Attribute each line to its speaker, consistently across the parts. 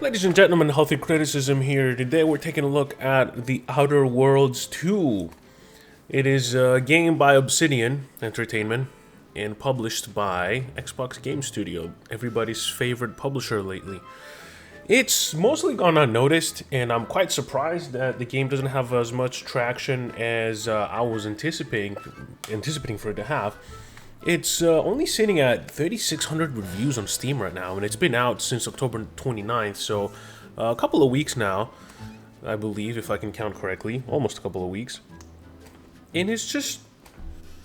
Speaker 1: Ladies and gentlemen, Healthy Criticism here. Today we're taking a look at The Outer Worlds 2. It is a game by Obsidian Entertainment and published by Xbox Game Studio, everybody's favorite publisher lately. It's mostly gone unnoticed, and I'm quite surprised that the game doesn't have as much traction as I was anticipating for it to have. It's only sitting at 3,600 reviews on Steam right now, and it's been out since October 29th, so a couple of weeks now, I believe, if I can count correctly, almost a couple of weeks. And it's just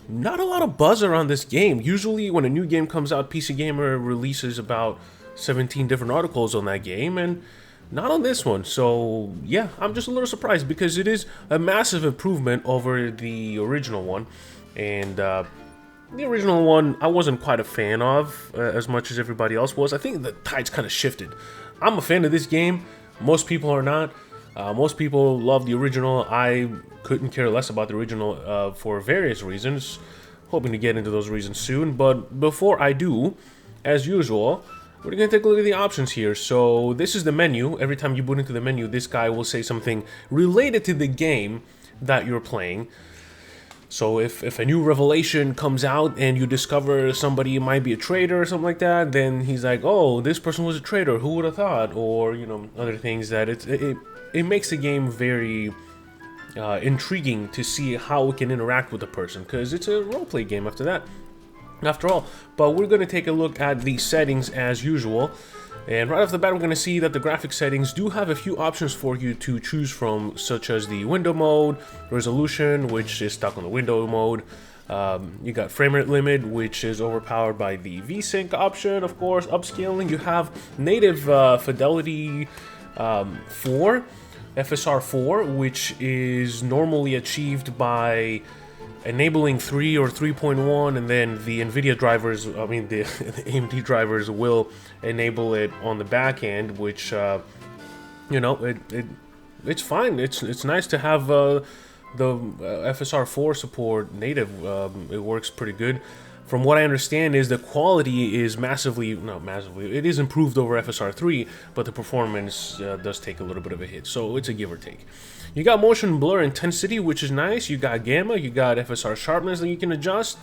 Speaker 1: not a lot of buzz around this game. Usually when a new game comes out, PC Gamer releases about 17 different articles on that game, and not on this one. So yeah, I'm just a little surprised because it is a massive improvement over the original one, and the original one, I wasn't quite a fan of as much as everybody else was. I think the tide's kind of shifted. I'm a fan of this game. Most people are not. Most people love the original. I couldn't care less about the original for various reasons. Hoping to get into those reasons soon. But before I do, as usual, we're going to take a look at the options here. So this is the menu. Every time you boot into the menu, this guy will say something related to the game that you're playing. So if a new revelation comes out and you discover somebody might be a traitor or something like that, then he's like, oh, this person was a traitor, who would have thought? Or, you know, other things that it makes the game very intriguing to see how we can interact with the person, because it's a roleplay game after all. But we're going to take a look at the settings as usual. And right off the bat, we're going to see that the graphic settings do have a few options for you to choose from, such as the window mode, resolution, which is stuck on the window mode. You got frame rate limit, which is overpowered by the VSync option, of course. Upscaling, you have native fidelity 4, FSR 4, which is normally achieved by enabling 3 or 3.1, and then the NVIDIA drivers, the AMD drivers will enable it on the back end, which, it's fine. It's nice to have the FSR 4 support native. It works pretty good. From what I understand is the quality is not massively, it is improved over FSR 3, but the performance does take a little bit of a hit, so it's a give or take. You got motion blur intensity, which is nice. You got gamma, you got FSR sharpness that you can adjust.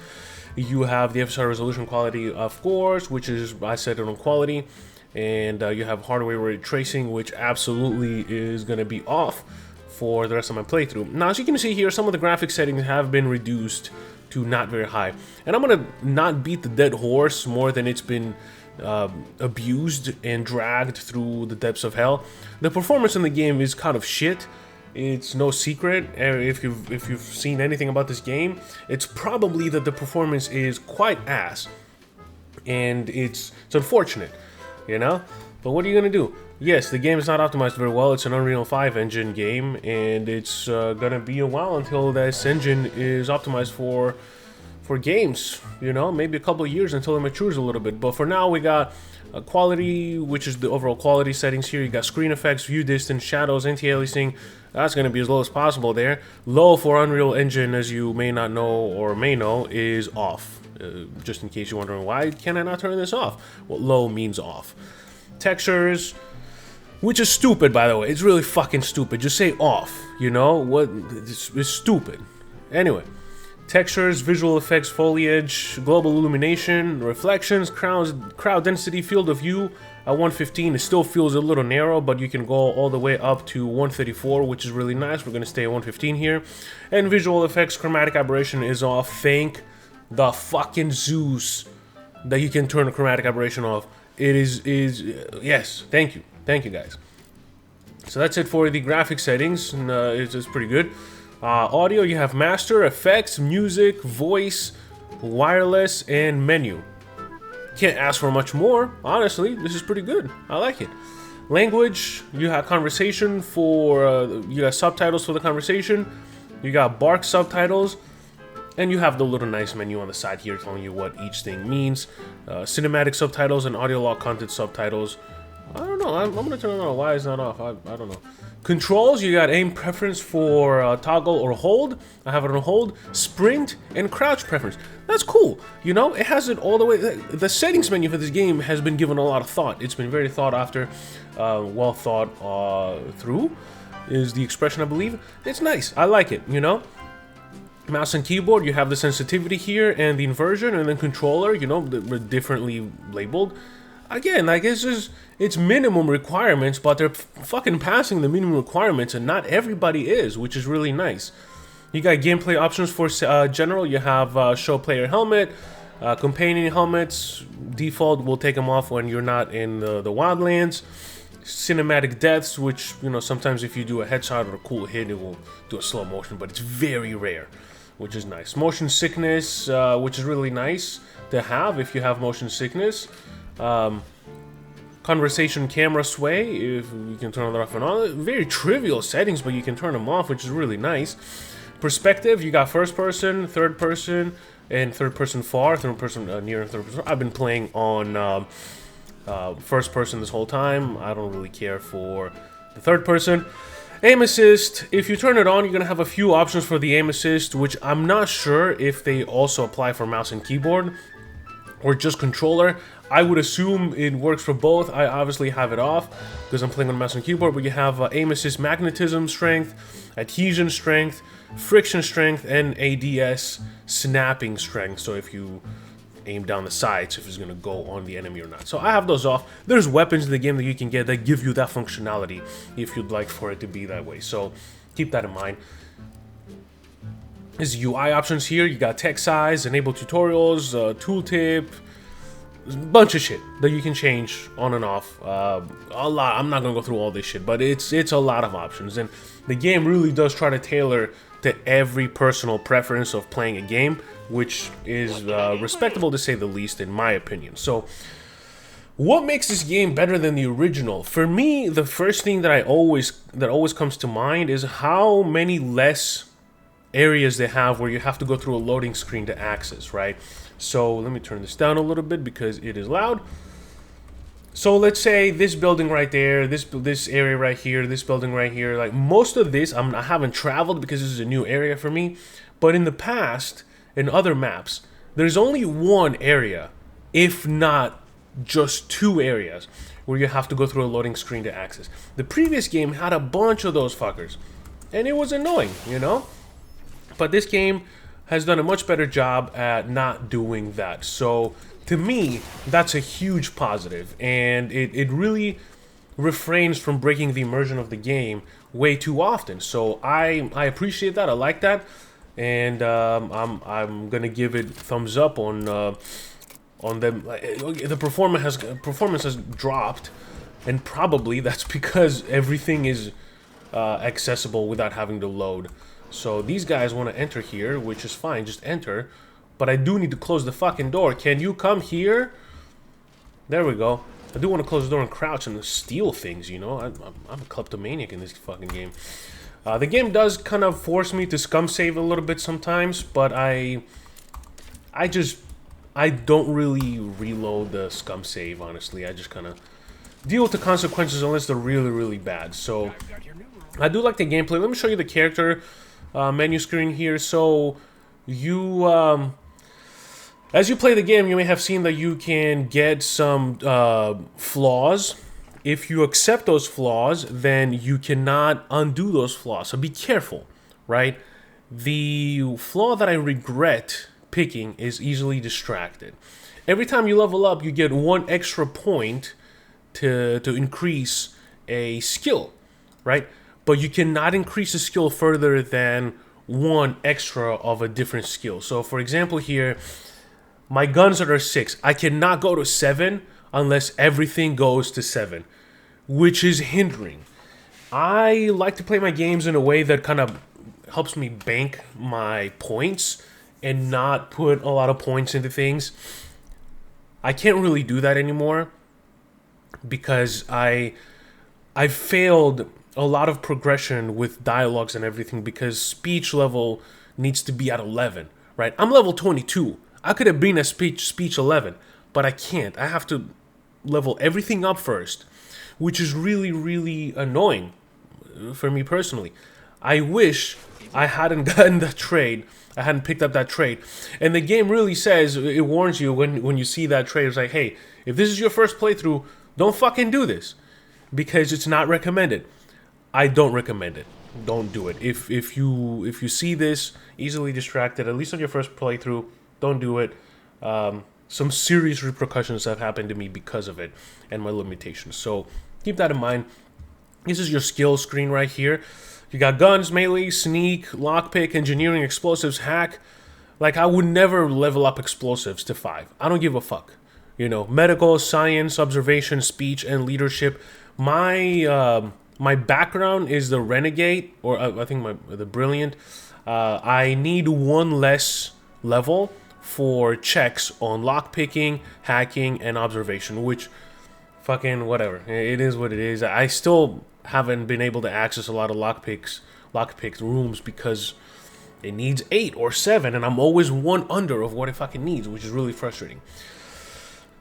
Speaker 1: You have the FSR resolution quality, of course, which is, I set it on quality. And you have hardware ray tracing, which absolutely is going to be off for the rest of my playthrough. Now, as you can see here, some of the graphic settings have been reduced to not very high. And I'm going to not beat the dead horse more than it's been abused and dragged through the depths of hell. The performance in the game is kind of shit. It's no secret. If you've seen anything about this game, it's probably that the performance is quite ass, and it's unfortunate, you know. But what are you gonna do? Yes, the game is not optimized very well. It's an Unreal 5 engine game, and it's gonna be a while until this engine is optimized for games. You know, maybe a couple of years until it matures a little bit. But for now, we got quality, which is the overall quality settings here. You got screen effects, view distance, shadows, anti-aliasing. That's going to be as low as possible there. Low for Unreal Engine, as you may not know or may know, is off. Just in case you're wondering, why can I not turn this off? Well, low means off. Textures, which is stupid, by the way. It's really fucking stupid. Just say off, you know? What? It's stupid. Anyway. Textures, visual effects, foliage, global illumination, reflections, crowd density, field of view. At 115, it still feels a little narrow, but you can go all the way up to 134, which is really nice. We're going to stay at 115 here. And visual effects, chromatic aberration is off. Thank the fucking Zeus that you can turn a chromatic aberration off. It is yes, thank you. Thank you, guys. So that's it for the graphic settings, and it's pretty good. Audio, you have master, effects, music, voice, wireless, and menu. Can't ask for much more, honestly. This is pretty good. I like it. Language, you have conversation for, you got subtitles for the conversation, you got bark subtitles, and you have the little nice menu on the side here telling you what each thing means. Cinematic subtitles and audio log content subtitles. I don't know. I'm gonna turn it on. Why is that off? I don't know. Controls, you got aim preference for toggle or hold. I have it on hold. Sprint and crouch preference. That's cool. You know, it has it all the way. The settings menu for this game has been given a lot of thought. It's been very thought after, well thought through, is the expression, I believe. It's nice. I like it, you know. Mouse and keyboard, you have the sensitivity here and the inversion, and then controller, you know, they're differently labeled. Again, like, it's minimum requirements, but they're fucking passing the minimum requirements, and not everybody is, which is really nice. You got gameplay options for general. You have show player helmet, companion helmets. Default will take them off when you're not in the wildlands. Cinematic deaths, which, you know, sometimes if you do a headshot or a cool hit, it will do a slow motion, but it's very rare, which is nice. Motion sickness, which is really nice to have if you have motion sickness. Conversation camera sway, if you can turn that off and on. Very trivial settings, but you can turn them off, which is really nice. Perspective, you got first person, third person, and third person far, third person near, and third person. I've been playing on first person this whole time. I don't really care for the third person. Aim assist, if you turn it on, you're going to have a few options for the aim assist, which I'm not sure if they also apply for mouse and keyboard or just controller. I would assume it works for both. I obviously have it off because I'm playing on mouse and keyboard, but you have aim assist magnetism strength, adhesion strength, friction strength, and ADS snapping strength. So if you aim down the sides, if it's going to go on the enemy or not. So I have those off. There's weapons in the game that you can get that give you that functionality if you'd like for it to be that way. So keep that in mind. There's UI options here. You got text size, enable tutorials, tooltip, a bunch of shit that you can change on and off. A lot. I'm not gonna go through all this shit, but it's a lot of options, and the game really does try to tailor to every personal preference of playing a game, which is respectable to say the least, in my opinion. So, what makes this game better than the original? For me, the first thing that always comes to mind is how many less areas they have where you have to go through a loading screen to access, right? So let me turn this down a little bit because it is loud. So let's say this building right there, this area right here, this building right here, like most of this I haven't traveled because this is a new area for me, but in the past, in other maps, there's only one area, if not just two areas, where you have to go through a loading screen to access. The previous game had a bunch of those fuckers, and it was annoying, you know? But this game has done a much better job at not doing that. So, to me, that's a huge positive. And it really refrains from breaking the immersion of the game way too often. So, I appreciate that. I like that. And I'm going to give it thumbs up on them. The performance has dropped. And probably that's because everything is accessible without having to load. So these guys want to enter here, which is fine, just enter. But I do need to close the fucking door. Can you come here? There we go. I do want to close the door and crouch and steal things, you know? I'm a kleptomaniac in this fucking game. The game does kind of force me to scum save a little bit sometimes, but I don't really reload the scum save, honestly. I just kind of deal with the consequences unless they're really, really bad. So I do like the gameplay. Let me show you the character menu screen here. So you as you play the game, you may have seen that you can get some flaws. If you accept those flaws, then you cannot undo those flaws. So be careful, right? The flaw that I regret picking is easily distracted. Every time you level up, you get one extra point to increase a skill, right? But you cannot increase a skill further than one extra of a different skill. So for example here, my guns are 6. I cannot go to 7 unless everything goes to 7, which is hindering. I like to play my games in a way that kind of helps me bank my points and not put a lot of points into things. I can't really do that anymore because I failed a lot of progression with dialogues and everything because speech level needs to be at 11, right? I'm level 22. I could have been at speech 11, but I can't. I have to level everything up first. which is really, really annoying for me personally. I wish I hadn't gotten that trade. I hadn't picked up that trade. And the game really says, it warns you when you see that trade. It's like, hey, if this is your first playthrough, don't fucking do this. Because it's not recommended. I don't recommend it. Don't do it. If you see this, easily distracted, at least on your first playthrough, don't do it. Some serious repercussions have happened to me because of it and my limitations. So keep that in mind. This is your skill screen right here. You got guns, melee, sneak, lockpick, engineering, explosives, hack. Like, I would never level up explosives to 5. I don't give a fuck. You know, medical, science, observation, speech, and leadership. My background is the renegade, or I think the brilliant. I need 1 less level for checks on lockpicking, hacking, and observation, which fucking whatever. It is what it is. I still haven't been able to access a lot of lockpicked rooms because it needs 8 or 7, and I'm always 1 under of what it fucking needs, which is really frustrating.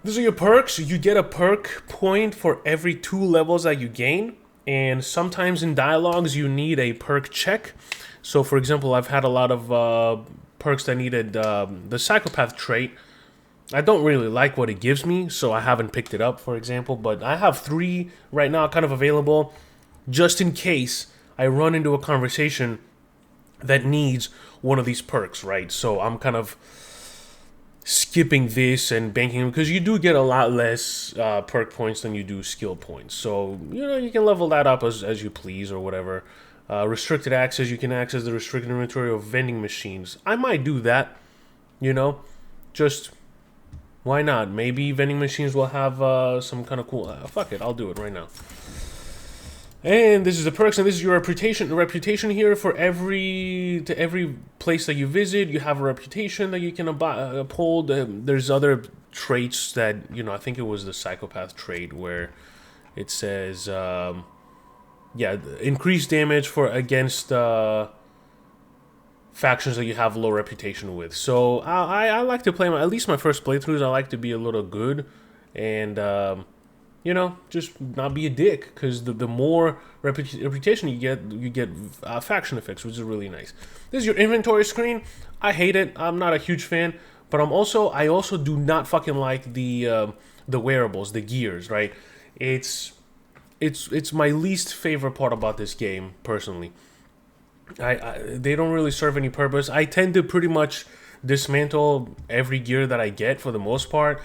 Speaker 1: These are your perks. You get a perk point for every 2 levels that you gain, and sometimes in dialogues you need a perk check. So for example, I've had a lot of perks that needed the psychopath trait. I don't really like what it gives me, so I haven't picked it up, for example, but I have 3 right now kind of available just in case I run into a conversation that needs one of these perks, right? So I'm kind of skipping this and banking, because you do get a lot less perk points than you do skill points. So, you know, you can level that up as you please or whatever. Restricted access, you can access the restricted inventory of vending machines. I might do that, you know, just why not? Maybe vending machines will have some kind of cool... fuck it, I'll do it right now. And this is the perks, and this is your reputation. The reputation here for every place that you visit, you have a reputation that you can uphold. There's other traits that, you know, I think it was the psychopath trait where it says, yeah, increased damage against factions that you have low reputation with. So I like to play at least my first playthroughs. I like to be a little good and. You know, just not be a dick, because the more reputation you get faction effects, which is really nice. This is your inventory screen. I hate it. I'm not a huge fan, but I also do not fucking like the wearables, the gears, right? It's my least favorite part about this game, personally. They don't really serve any purpose. I tend to pretty much dismantle every gear that I get for the most part.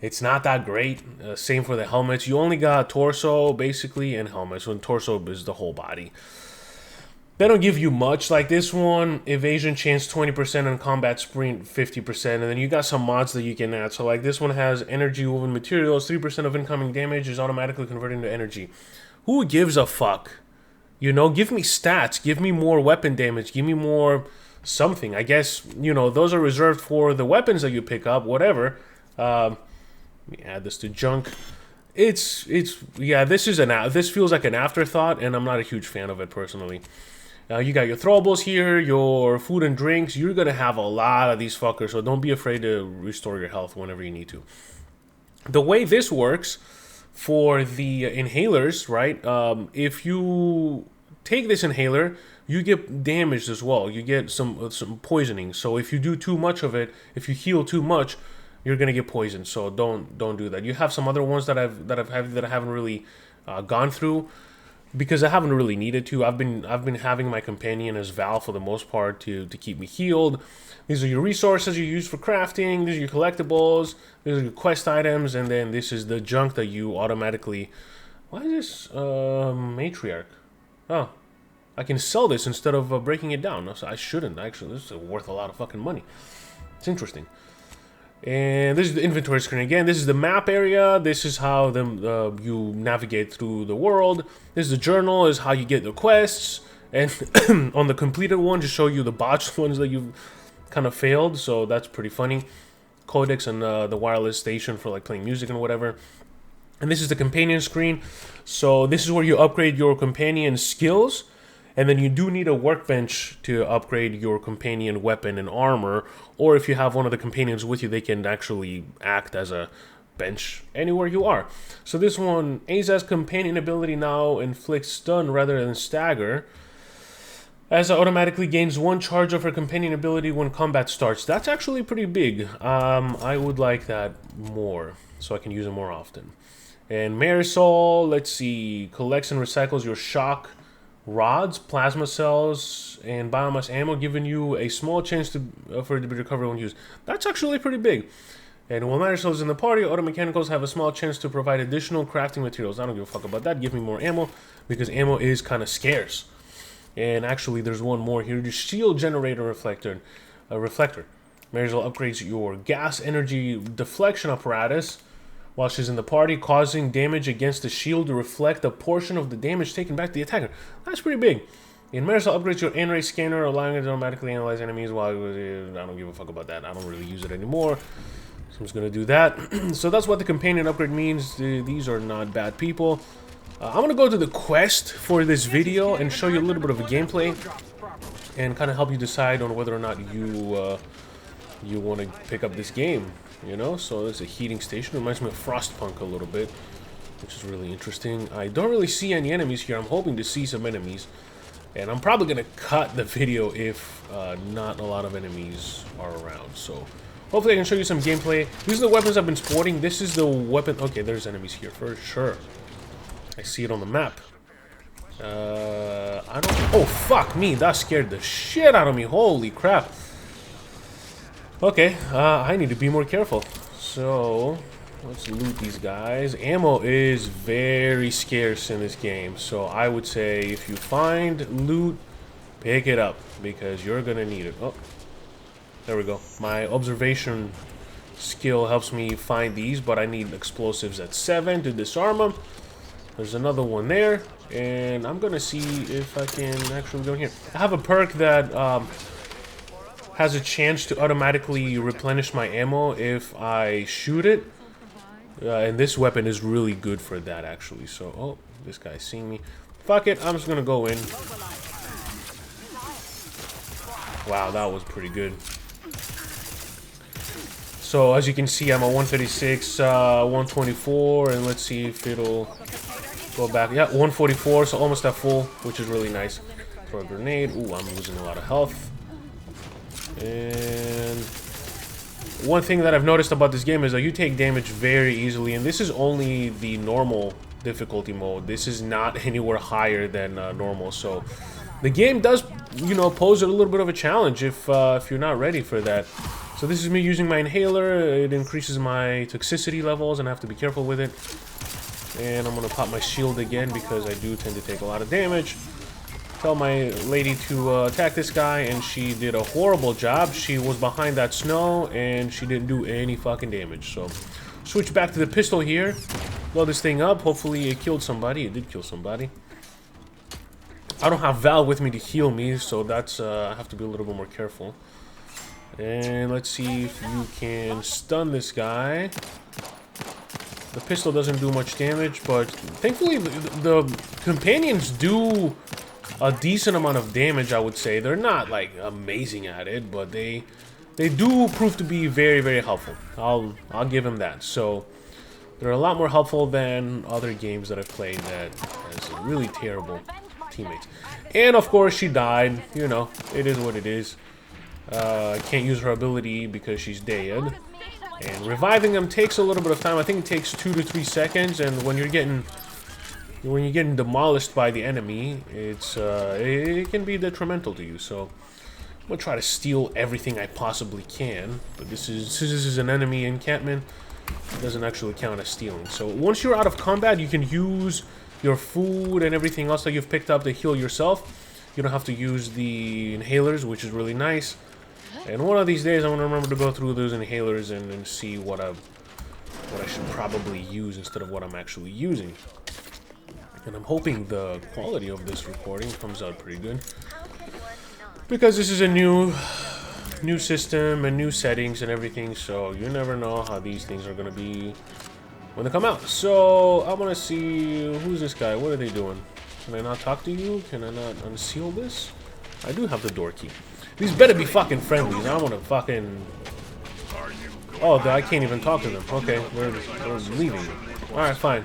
Speaker 1: It's not that great. Same for the helmets. You only got torso, basically, and helmets. When torso is the whole body. They don't give you much. Like this one, evasion chance 20% and combat sprint 50%. And then you got some mods that you can add. So like this one has energy woven materials. 3% of incoming damage is automatically converted into energy. Who gives a fuck? You know, give me stats. Give me more weapon damage. Give me more something. I guess, you know, those are reserved for the weapons that you pick up. Whatever. Let me add this to junk. Yeah, this feels like an afterthought, and I'm not a huge fan of it personally. You got your throwables here, your food and drinks. You're gonna have a lot of these fuckers, so don't be afraid to restore your health whenever you need to. The way this works for the inhalers, right? If you take this inhaler, you get damaged as well. You get some poisoning. So if you do too much of it, if you heal too much, you're gonna get poisoned. So don't do that. You have some other ones that I haven't really gone through because I haven't really needed to. I've been having my companion as Val for the most part to keep me healed. These are your resources you use for crafting. These are your collectibles. These are your quest items, and then this is the junk that you automatically. Why is this matriarch? Oh, I can sell this instead of breaking it down. So I shouldn't actually. This is worth a lot of fucking money. It's interesting. And this is the inventory screen again. This is the map area. This is how you navigate through the world. This is the journal. Is how you get the quests. And on the completed one, to show you the botched ones that you've kind of failed. So that's pretty funny. Codex and the wireless station for like playing music and whatever. And this is the companion screen. So this is where you upgrade your companion skills. And then you do need a workbench to upgrade your companion weapon and armor. Or if you have one of the companions with you, they can actually act as a bench anywhere you are. So this one, Aza's companion ability now inflicts stun rather than stagger. Asa automatically gains 1 charge of her companion ability when combat starts. That's actually pretty big. I would like that more, so I can use it more often. And Marisol, let's see, collects and recycles your shock rods, plasma cells, and biomass ammo, giving you a small chance for it to be recovered when used. That's actually pretty big. And while Marisol is in the party, auto mechanicals have a small chance to provide additional crafting materials. I don't give a fuck about that. Give me more ammo, because ammo is kind of scarce. And actually, there's one more here. The shield generator reflector. Marisol upgrades your gas energy deflection apparatus while she's in the party, causing damage against the shield to reflect a portion of the damage taken back to the attacker. That's pretty big. And Marisol upgrades your N-ray scanner, allowing it to automatically analyze enemies while I don't give a fuck about that. I don't really use it anymore. So I'm just going to do that. So that's what the companion upgrade means. These are not bad people. I'm going to go to the quest for this video and show you a little bit of a gameplay and kind of help you decide on whether or not you want to pick up this game, you know? So there's a heating station. Reminds me of Frostpunk a little bit, which is really interesting. I don't really see any enemies here. I'm hoping to see some enemies. And I'm probably going to cut the video if not a lot of enemies are around. So hopefully I can show you some gameplay. These are the weapons I've been sporting. This is the weapon. Okay, there's enemies here for sure. I see it on the map. I don't... Oh, fuck me. That scared the shit out of me. Holy crap. Okay, I need to be more careful. So, let's loot these guys. Ammo is very scarce in this game. So, I would say if you find loot, pick it up. Because you're going to need it. Oh, there we go. My observation skill helps me find these. But I need explosives at 7 to disarm them. There's another one there, and I'm gonna see if I can actually go in here. I have a perk that has a chance to automatically replenish my ammo if I shoot it, and this weapon is really good for that actually. So, oh, this guy's seeing me. Fuck it, I'm just gonna go in. Wow, that was pretty good. So as you can see, I'm a 136, 124, and let's see if it'll go back. Yeah, 144, so almost at full, which is really nice. For a grenade. Ooh, I'm losing a lot of health. And one thing that I've noticed about this game is that you take damage very easily, and this is only the normal difficulty mode. This is not anywhere higher than normal, so the game does, you know, pose a little bit of a challenge if you're not ready for that. So this is me using my inhaler. It increases my toxicity levels, and I have to be careful with it. And I'm going to pop my shield again because I do tend to take a lot of damage. Tell my lady to attack this guy, and she did a horrible job. She was behind that snow, and she didn't do any fucking damage. So, switch back to the pistol here. Blow this thing up. Hopefully it killed somebody. It did kill somebody. I don't have Val with me to heal me, so that's I have to be a little bit more careful. And let's see if you can stun this guy. The pistol doesn't do much damage, but thankfully the companions do a decent amount of damage, I would say. They're not, like, amazing at it, but they do prove to be very, very helpful. I'll give them that. So, they're a lot more helpful than other games that I've played that has really terrible teammates. And, of course, she died. You know, it is what it is. I can't use her ability because she's dead. And reviving them takes a little bit of time. I think it takes 2 to 3 seconds, and when you're getting demolished by the enemy, it can be detrimental to you. So I'm gonna try to steal everything I possibly can. But this is an enemy encampment. It doesn't actually count as stealing. So once you're out of combat, you can use your food and everything else that you've picked up to heal yourself. You don't have to use the inhalers, which is really nice. And one of these days, I'm going to remember to go through those inhalers and see what I should probably use instead of what I'm actually using. And I'm hoping the quality of this recording comes out pretty good. Because this is a new system and new settings and everything, so you never know how these things are going to be when they come out. So, I want to see, who's this guy? What are they doing? Can I not talk to you? Can I not unseal this? I do have the door key. These better be fucking friendlies. I want to fucking... Oh, I can't even talk to them. Okay, they're leaving. Alright, fine.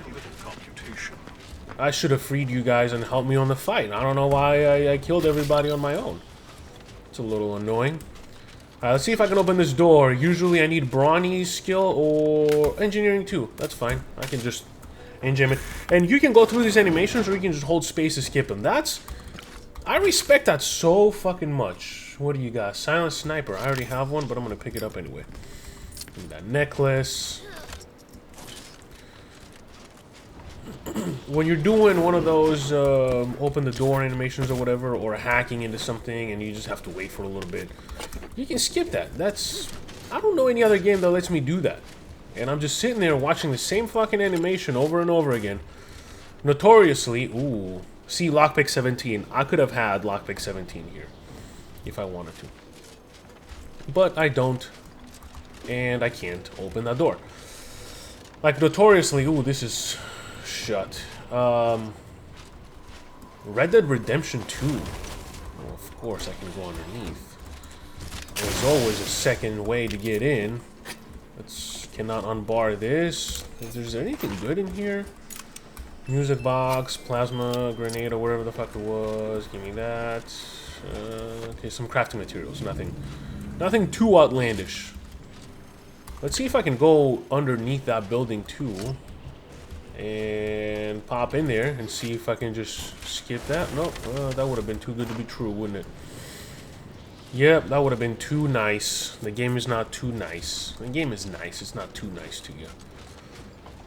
Speaker 1: I should have freed you guys and helped me on the fight. I don't know why I killed everybody on my own. It's a little annoying. Alright, let's see if I can open this door. Usually I need brawny skill or engineering too. That's fine. I can just engine it. And you can go through these animations or you can just hold space to skip them. I respect that so fucking much. What do you got? Silent Sniper. I already have one, but I'm gonna pick it up anyway. That necklace. When you're doing one of those open the door animations or whatever, or hacking into something and you just have to wait for a little bit, you can skip that. I don't know any other game that lets me do that. And I'm just sitting there watching the same fucking animation over and over again. Notoriously, ooh, see lockpick 17. I could have had lockpick 17 here if I wanted to. But I don't. And I can't open that door. Like notoriously, ooh, this is shut. Red Dead Redemption 2. Well, of course I can go underneath. There's always a second way to get in. Cannot unbar this. Is there anything good in here? Music box, plasma, grenade, or whatever the fuck it was. Give me that. Okay, some crafting materials. Nothing too outlandish. Let's see if I can go underneath that building too. And pop in there and see if I can just skip that. Nope, that would have been too good to be true, wouldn't it? Yep, that would have been too nice. The game is not too nice. The game is nice, it's not too nice to you.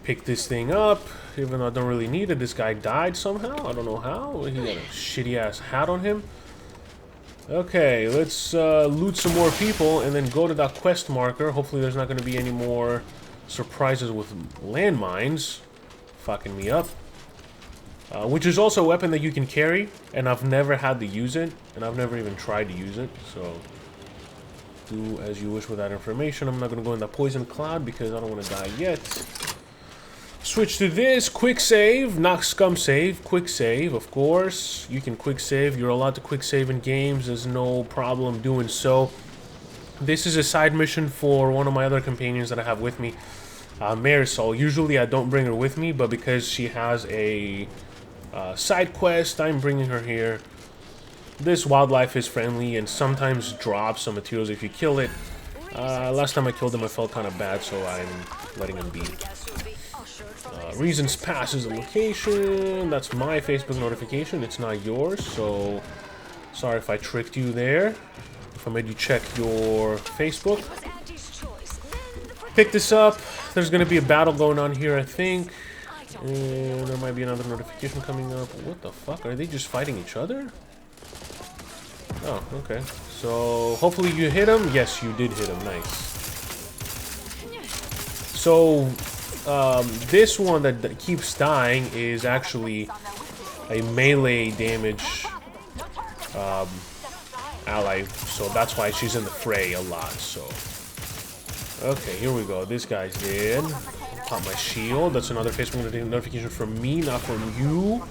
Speaker 1: Pick this thing up, even though I don't really need it. This guy died somehow, I don't know how. He got a shitty ass hat on him. Okay, let's loot some more people and then go to that quest marker. Hopefully there's not going to be any more surprises with landmines fucking me up. Which is also a weapon that you can carry, and I've never had to use it, and I've never even tried to use it, so do as you wish with that information. I'm not going to go in that poison cloud because I don't want to die yet. Switch to this, quick save, not scum save, quick save, of course. You can quick save, you're allowed to quick save in games, there's no problem doing so. This is a side mission for one of my other companions that I have with me, Marisol. Usually I don't bring her with me, but because she has a side quest, I'm bringing her here. This wildlife is friendly and sometimes drops some materials if you kill it. Last time I killed him I felt kind of bad, so I'm letting him be. Reasons pass is a location. That's my Facebook notification, it's not yours, so sorry if I tricked you there. If I made you check your Facebook. Pick this up. There's going to be a battle going on here, I think. And there might be another notification coming up. What the fuck? Are they just fighting each other? Oh, okay. So, hopefully you hit him. Yes, you did hit him. Nice. So, this one that keeps dying is actually a melee damage ally. So, that's why she's in the fray a lot. So, okay, here we go. This guy's dead. Pop my shield. That's another Facebook notification from me, not from you.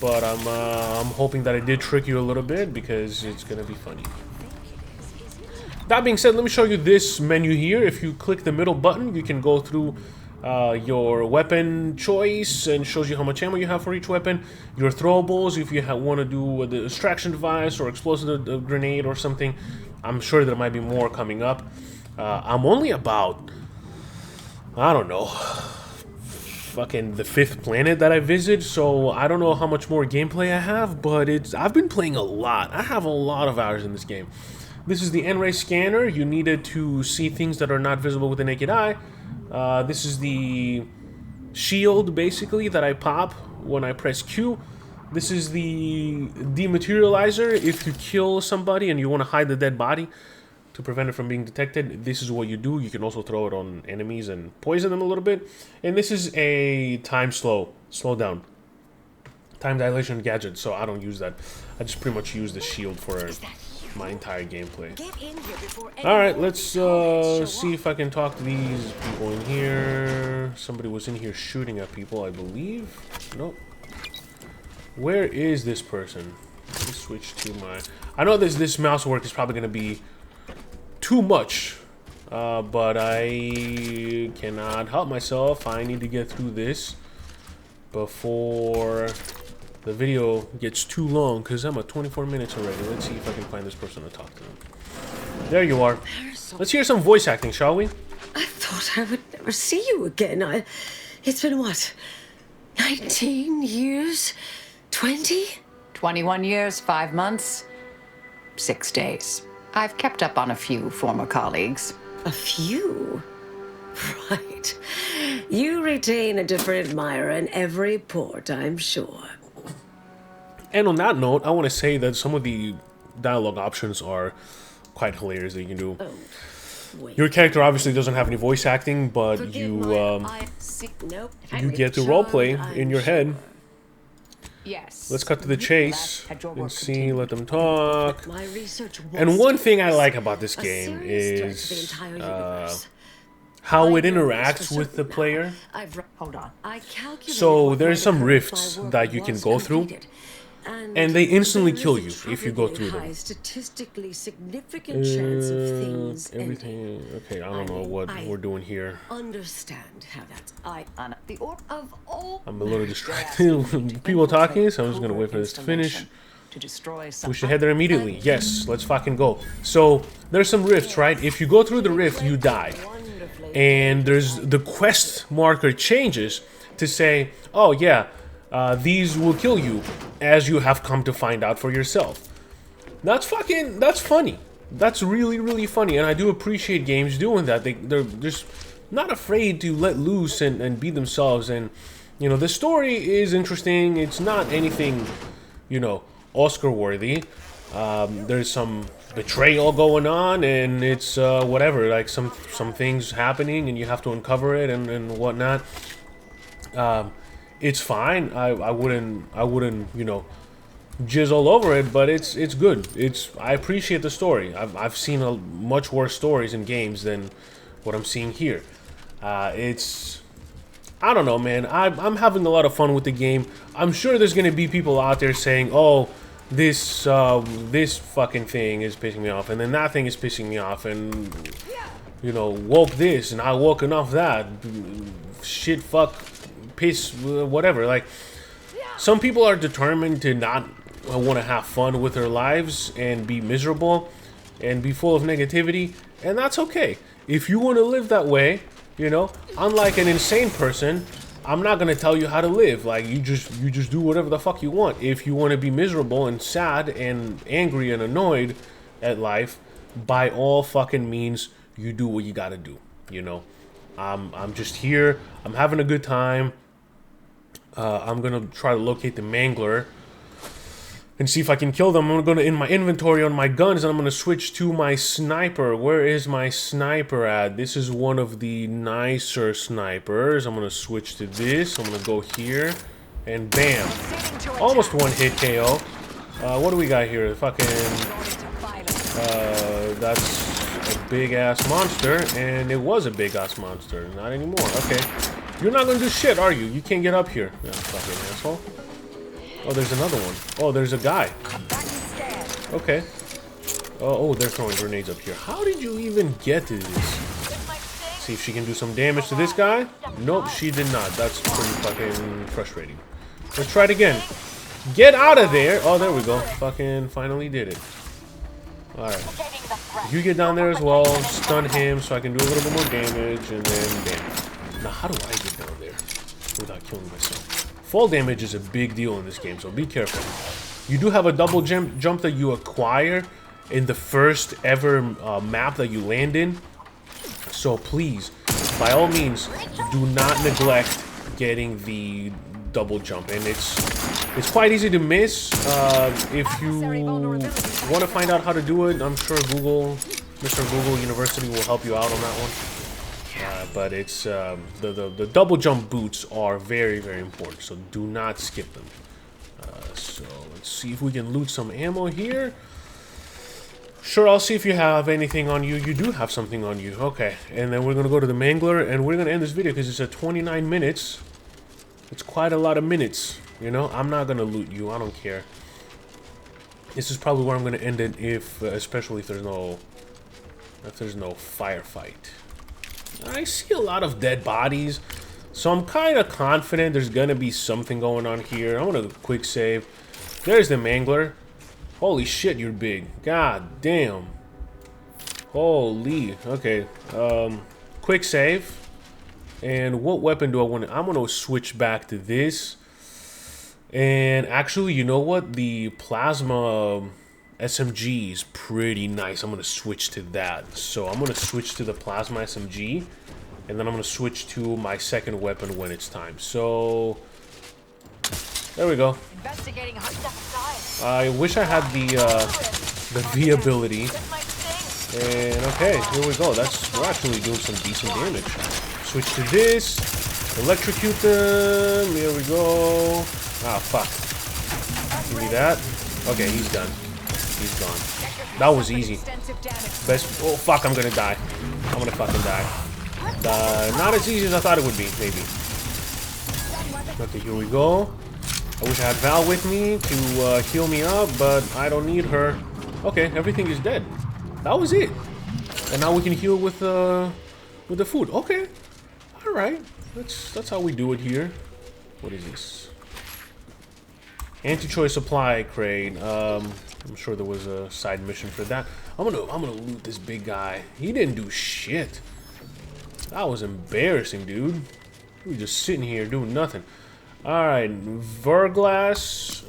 Speaker 1: But I'm hoping that I did trick you a little bit because it's gonna be funny. That being said, let me show you this menu here. If you click the middle button, you can go through your weapon choice and shows you how much ammo you have for each weapon. Your throwables, if you want to do a distraction device or explosive grenade or something. I'm sure there might be more coming up. I'm only about, I don't know, fucking the 5th planet that I visit, so I don't know how much more gameplay I have, but I've been playing a lot. I have a lot of hours in this game. This is the N-ray scanner. You need it to see things that are not visible with the naked eye. This is the shield, basically, that I pop when I press Q. This is the dematerializer. If you kill somebody and you want to hide the dead body to prevent it from being detected, this is what you do. You can also throw it on enemies and poison them a little bit. And this is a time slow down, time dilation gadget, so I don't use that. I just pretty much use the shield for my entire gameplay. Alright, let's see if I can talk to these people in here. Somebody was in here shooting at people, I believe. Nope. Where is this person? Let me switch to my... I know this mouse work is probably going to be too much but I cannot help myself. I need to get through this before the video gets too long, because I'm at 24 minutes already. Let's see if I can find this person to talk to them. There you are. Let's hear some voice acting, shall we?
Speaker 2: I thought I would never see you again. It's been what? 19 years? 20?
Speaker 3: 21 years, 5 months, 6 days. I've kept up on a few former colleagues.
Speaker 2: A few? Right. You retain a different admirer in every port, I'm sure.
Speaker 1: And on that note, I want to say that some of the dialogue options are quite hilarious that you can do.
Speaker 2: Oh, wait.
Speaker 1: Your character obviously doesn't have any voice acting, but
Speaker 2: Nope.
Speaker 1: you get to roleplay in your head.
Speaker 3: Yes.
Speaker 1: Let's cut to the chase and see, let them talk.
Speaker 2: My research
Speaker 1: And one thing I like about this game is how it interacts with the player.
Speaker 3: Hold on.
Speaker 1: So there's some rifts that you can go through, and they instantly kill you if you go through them.
Speaker 2: Statistically significant chance of things
Speaker 1: Everything. Okay, I don't know what we're doing here.
Speaker 2: Understand how that's
Speaker 3: The orb of all.
Speaker 1: I'm a little distracted. People talking, so I'm just gonna wait for this to finish.
Speaker 3: To destroy
Speaker 1: We should head there immediately. Yes, let's fucking go. So there's some rifts, right? If you go through the rift, you die. And there's the quest marker changes to say, oh yeah, these will kill you, as you have come to find out for yourself. That's funny. That's really, really funny, and I do appreciate games doing that. They're just not afraid to let loose and be themselves. And, you know, the story is interesting. It's not anything, you know, Oscar-worthy. There's some betrayal going on, and it's whatever, like some things happening, and you have to uncover it and whatnot. It's fine. I wouldn't, you know, jizz all over it, but it's good. I appreciate the story. I've seen much worse stories in games than what I'm seeing here. I don't know, man. I'm having a lot of fun with the game. I'm sure there's gonna be people out there saying, oh, this fucking thing is pissing me off, and then that thing is pissing me off, and, you know, woke this, and I woken off that. Shit, fuck, piss, whatever. Like, some people are determined to not want to have fun with their lives and be miserable and be full of negativity, and that's okay. If you want to live that way, you know, unlike an insane person, I'm not gonna tell you how to live. Like, you just do whatever the fuck you want. If you want to be miserable and sad and angry and annoyed at life, by all fucking means, you do what you gotta do. You know, I'm just here. I'm having a good time. I'm gonna try to locate the mangler and see if I can kill them. I'm gonna in my inventory on my guns, and I'm gonna switch to my sniper. Where is my sniper at? This is one of the nicer snipers. I'm gonna switch to this. I'm gonna go here, and bam, almost one hit KO. What do we got here? Fucking that's a big ass monster, and it was a big ass monster. Not anymore. Okay, you're not gonna do shit, are you? You can't get up here. Yeah, fucking asshole. Oh, there's another one. Oh, there's a guy. Okay. Oh, they're throwing grenades up here. How did you even get to this? See if she can do some damage to this guy. Nope, she did not. That's pretty fucking frustrating. Let's try it again. Get out of there. Oh, there we go. Fucking finally did it. Alright. You get down there as well. Stun him so I can do a little bit more damage. And then bam. Now, how do I get down there without killing myself? Fall damage is a big deal in this game, so be careful. You do have a double jump that you acquire in the first ever map that you land in. So please, by all means, do not neglect getting the double jump. And it's quite easy to miss. If you want to find out how to do it, I'm sure Mr. Google University will help you out on that one. But it's the double jump boots are very, very important, so do not skip them. So let's see if we can loot some ammo here. Sure, I'll see if you have anything on you. You do have something on you. Okay, and then we're gonna go to the mangler, and we're gonna end this video because it's at 29 minutes. It's quite a lot of minutes, you know. I'm not gonna loot you. I don't care. This is probably where I'm gonna end it, if especially if there's no if there's no firefight. I see a lot of dead bodies, so I'm kind of confident there's gonna be something going on here. I'm gonna quick save. There's the mangler. Holy shit, you're big. God damn. Holy. Okay. Quick save. And what weapon do I want to... I'm gonna switch back to this. And actually, you know what? The plasma SMG is pretty nice. I'm gonna switch to that. So I'm gonna switch to the plasma SMG, and then I'm gonna switch to my second weapon when it's time. So there we go. I wish I had the V ability. And okay, here we go. We're actually doing some decent damage. Switch to this. Electrocute them. Here we go. Ah, fuck. Give me that. Okay, he's done. He's gone. That was easy. Best. Oh, fuck, I'm gonna die. I'm gonna fucking die. Not as easy as I thought it would be, maybe. Okay, here we go. I wish I had Val with me to heal me up, but I don't need her. Okay, everything is dead. That was it. And now we can heal with the food. Okay. Alright. That's how we do it here. What is this? Anti-choice supply crate. I'm sure there was a side mission for that. I'm gonna loot this big guy. He didn't do shit. That was embarrassing, dude. He was just sitting here doing nothing. Alright, Verglass.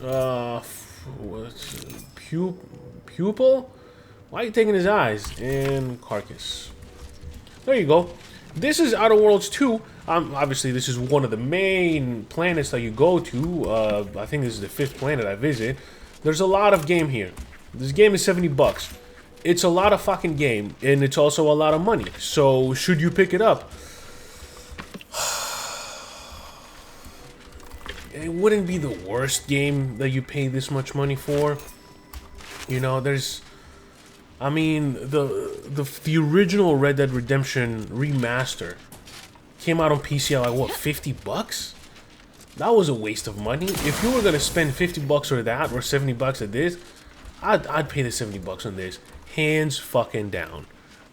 Speaker 1: What's pupil? Why are you taking his eyes? And carcass. There you go. This is Outer Worlds 2. Obviously, this is one of the main planets that you go to. I think this is the 5th planet I visit. There's a lot of game here. This game is 70 bucks. It's a lot of fucking game, and it's also a lot of money. So, should you pick it up? It wouldn't be the worst game that you pay this much money for. You know, there's... I mean, the original Red Dead Redemption remaster came out on PC at like, what, 50 bucks? That was a waste of money. If you were gonna spend 50 bucks or that, or 70 bucks at this, I'd pay the 70 bucks on this. Hands fucking down.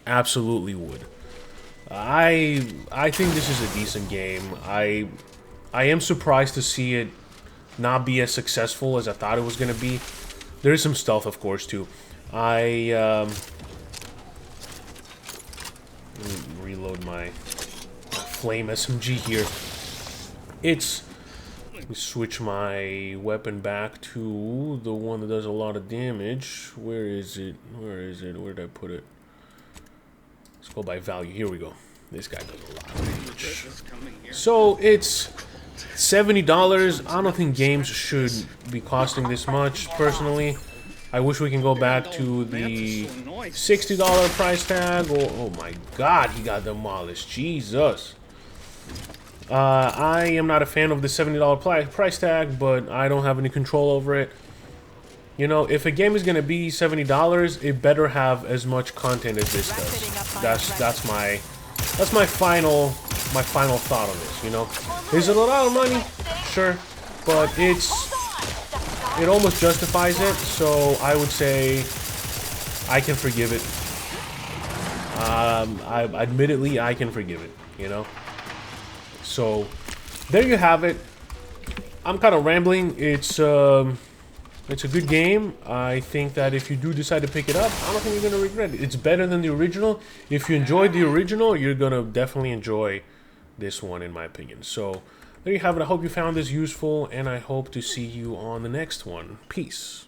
Speaker 1: Absolutely would. I think this is a decent game. I am surprised to see it not be as successful as I thought it was gonna be. There is some stealth, of course, too. Let me reload my flame SMG here. Let me switch my weapon back to the one that does a lot of damage. Where is it? Where is it? Where did I put it? Let's go by value. Here we go. This guy does a lot of damage. So it's $70. I don't think games should be costing this much, personally. I wish we can go back to the $60 price tag. Oh my god, he got demolished. Jesus. I am not a fan of the $70 price tag, but I don't have any control over it. You know, if a game is going to be $70, it better have as much content as this does. That's my final thought on this, you know. Is it a lot of money? Sure, but it almost justifies it, so I would say I can forgive it. Admittedly, I can forgive it, you know? So, there you have it. I'm kind of rambling. It's a good game. I think that if you do decide to pick it up, I don't think you're going to regret it. It's better than the original. If you enjoyed the original, you're going to definitely enjoy this one, in my opinion. So, there you have it. I hope you found this useful, and I hope to see you on the next one. Peace.